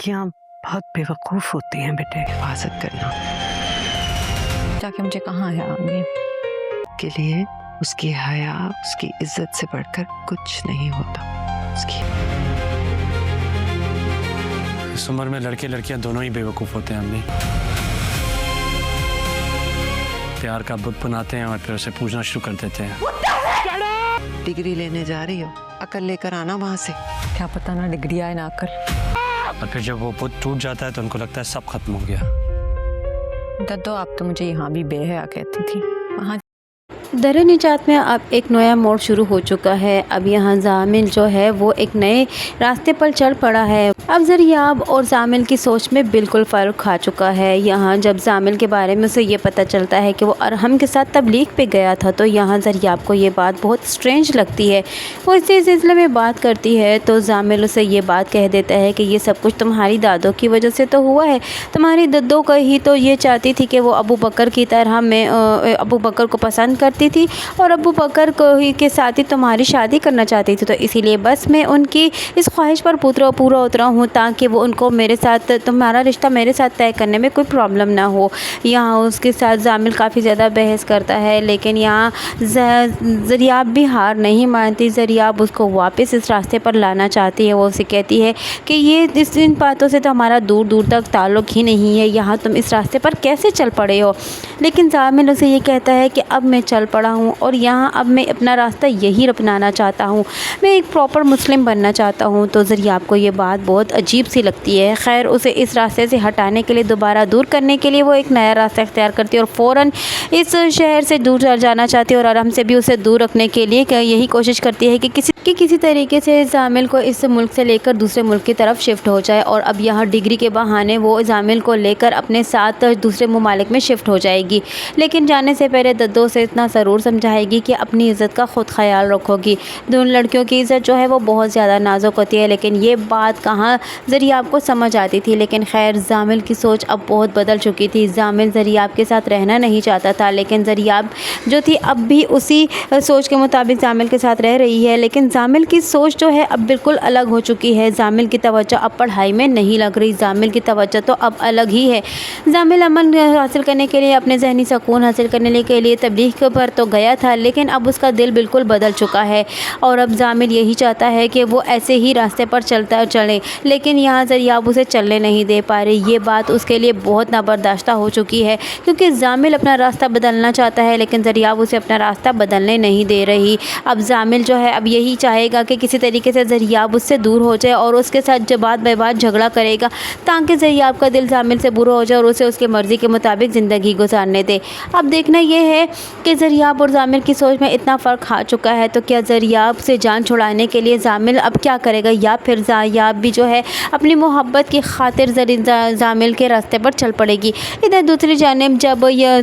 लड़कियां बहुत बेवकूफ होती हैं बेटे। हिफाजत करना जाके मुझे कहाँ है आगे के लिए उसकी हया, उसकी इज्जत से बढ़कर कुछ नहीं होता उसकी। इस उम्र में लड़के लड़कियां दोनों ही बेवकूफ होते हैं अम्मी। प्यार का बुत बनाते हैं और फिर उसे पूछना शुरू कर देते हैं। डिग्री लेने जा रही हो, अकल लेकर आना वहां से। क्या पता ना डिग्री आए ना अकल। और फिर जब वो बुत टूट जाता है तो उनको लगता है सब खत्म हो गया। दद्दो आप तो मुझे यहाँ भी बेहया कहती थी, वहाँ दर निजात में अब एक नया मोड़ शुरू हो चुका है। अब यहाँ जामिल जो है वो एक नए रास्ते पर चल पड़ा है। अब ज़रियाब और जामिल की सोच में बिल्कुल फ़र्क खा चुका है। यहाँ जब जामिल के बारे में उसे ये पता चलता है कि वो अरहम के साथ तबलीग पे गया था तो यहाँ ज़रियाब को ये बात बहुत स्ट्रेंज लगती है। वो इसी सिलसिले में बात करती है तो जामिल उसे ये बात कह देता है कि ये सब कुछ तुम्हारी दादों की वजह से तो हुआ है। तुम्हारी दद्दो का ही तो ये चाहती थी कि वो अबू बकर की तरह में अबू बकर को पसंद करती थी और अबू बकर को ही के साथ ही तुम्हारी शादी करना चाहती थी। तो इसीलिए बस मैं उनकी इस ख्वाहिश पर पूरा उतरा हूँ ताकि वो उनको मेरे साथ, तुम्हारा रिश्ता मेरे साथ तय करने में कोई प्रॉब्लम ना हो। यहाँ उसके साथ जामिल काफ़ी ज़्यादा बहस करता है लेकिन यहाँ ज़रियाब भी हार नहीं मानती। ज़रियाब उसको वापस इस रास्ते पर लाना चाहती है। वो उसे कहती है कि ये इन बातों से तो हमारा दूर दूर तक ताल्लुक़ ही नहीं है, यहाँ तुम इस रास्ते पर कैसे चल पड़े हो। लेकिन जामिल उसे ये कहता है कि अब मैं चल पड़ा हूँ और यहाँ अब मैं अपना रास्ता यही अपनाना चाहता हूँ, मैं एक प्रॉपर मुस्लिम बनना चाहता हूँ। तो ज़रियाब को ये बात बहुत अजीब सी लगती है। खैर उसे इस रास्ते से हटाने के लिए, दोबारा दूर करने के लिए वो एक नया रास्ता इख्तियार करती है और फ़ौरन इस शहर से दूर जाना चाहती है और आराम से भी उसे दूर रखने के लिए यही कोशिश करती है कि किसी तरीके से जामिल को इस मुल्क से लेकर दूसरे मुल्क की तरफ शिफ्ट हो जाए। और अब यहाँ डिग्री के बहाने वो जामिल को लेकर अपने साथ दूसरे ममालिक में शिफ्ट हो जाएगी। लेकिन जाने से पहले दद्दो से इतना ज़रूर समझाएगी कि अपनी इज़्ज़त का ख़ुद ख्याल रखोगी। दोनों लड़कियों की इज़्ज़त जो है वो बहुत ज़्यादा नाजुक होती है। लेकिन ये बात कहाँ ज़रियाब को समझ आती थी। लेकिन खैर जामिल की सोच अब बहुत बदल चुकी थी। जामिल ज़रियाब के साथ रहना नहीं चाहता था लेकिन ज़रियाब जो थी अब भी उसी सोच के मुताबिक जामिल के साथ रह रही है। लेकिन जामिल की सोच जो है अब बिल्कुल अलग हो चुकी है। जामिल की तवज्जो अब पढ़ाई में नहीं लग रही, जामिल की तवज्जो तो अब अलग ही है। जामिल अमन हासिल करने के लिए, अपने जहनी सुकून हासिल करने के लिए तबलीग पर तो गया था लेकिन अब उसका दिल बिल्कुल बदल चुका है और अब जामिल यही चाहता है कि वो ऐसे ही रास्ते पर चले। लेकिन यहाँ ज़रियाब उसे चलने नहीं दे पा रही। ये बात उसके लिए बहुत नाबर्दाश्ता हो चुकी है क्योंकि जामिल अपना रास्ता बदलना चाहता है लेकिन ज़रियाब उसे अपना रास्ता बदलने नहीं दे रही। अब जामिल जो है अब यही चाहेगा कि किसी तरीके से ज़रियाब उससे दूर हो जाए और उसके साथ जब बात बेबात झगड़ा करेगा ताकि ज़रियाब का दिल जामिल से बुरा हो जाए और उसे उसकी मर्ज़ी के मुताबिक ज़िंदगी गुजारने दे। अब देखना यह है कि ज़रियाब और जामिल की सोच में इतना फ़र्क आ चुका है तो क्या ज़रियाब से जान छुड़ाने के लिए जामिल अब क्या करेगा या फिर ज़रियाब भी जो है अपनी मोहब्बत की खातिर जामिल के रास्ते पर चल पड़ेगी। इधर दूसरी जानिब जब यह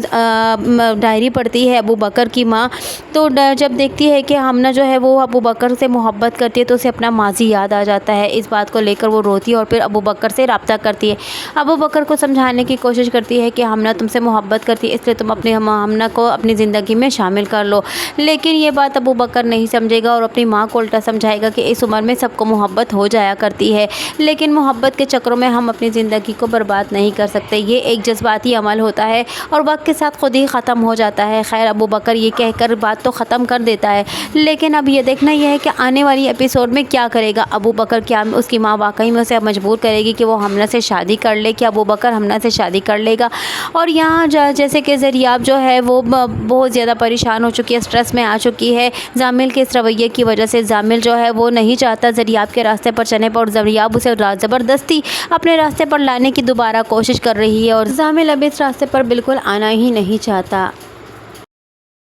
डायरी पढ़ती है अबू बकर की माँ तो जब देखती है कि हमना जो है वो अबू बकर से मोहब्बत करती है तो उसे अपना माजी याद आ जाता है। इस बात को लेकर वो रोती है और फिर अबू बकर से रब्ता करती है। अबू बकर को समझाने की कोशिश करती है कि हमना तुमसे मोहब्बत करती है इसलिए तुम अपने हमना को अपनी ज़िंदगी में शामिल कर लो। लेकिन ये बात अबू बकर नहीं समझेगा और अपनी माँ को उल्टा समझाएगा कि इस उम्र में सबको मोहब्बत हो जाया करती है लेकिन मोहब्बत के चक्रों में हम अपनी ज़िंदगी को बर्बाद नहीं कर सकते। ये एक जज्बाती अमल होता है और वक्त के साथ खुद ही ख़त्म हो जाता है। खैर अबू बकर ये कहकर बात तो ख़त्म कर देता है लेकिन अब ये देखना यह है कि आने वाली एपिसोड में क्या करेगा अबू बकर। क्या उसकी माँ वाकई में उसे मजबूर करेगी कि वो हमना से शादी कर ले? क्या अबू बकर हमना से शादी कर लेगा? और यहाँ जैसे कि ज़रियाब जो है वो बहुत ज़्यादा परेशान हो चुकी है, स्ट्रेस में आ चुकी है जामिल के इस रवैये की वजह से। जामिल जो है वो नहीं चाहता ज़रियाब के रास्ते पर चलने पर और ज़रियाब उसे ज़बरदस्ती अपने रास्ते पर लाने की दोबारा कोशिश कर रही है और जामिल अब इस रास्ते पर बिल्कुल आना ही नहीं चाहता।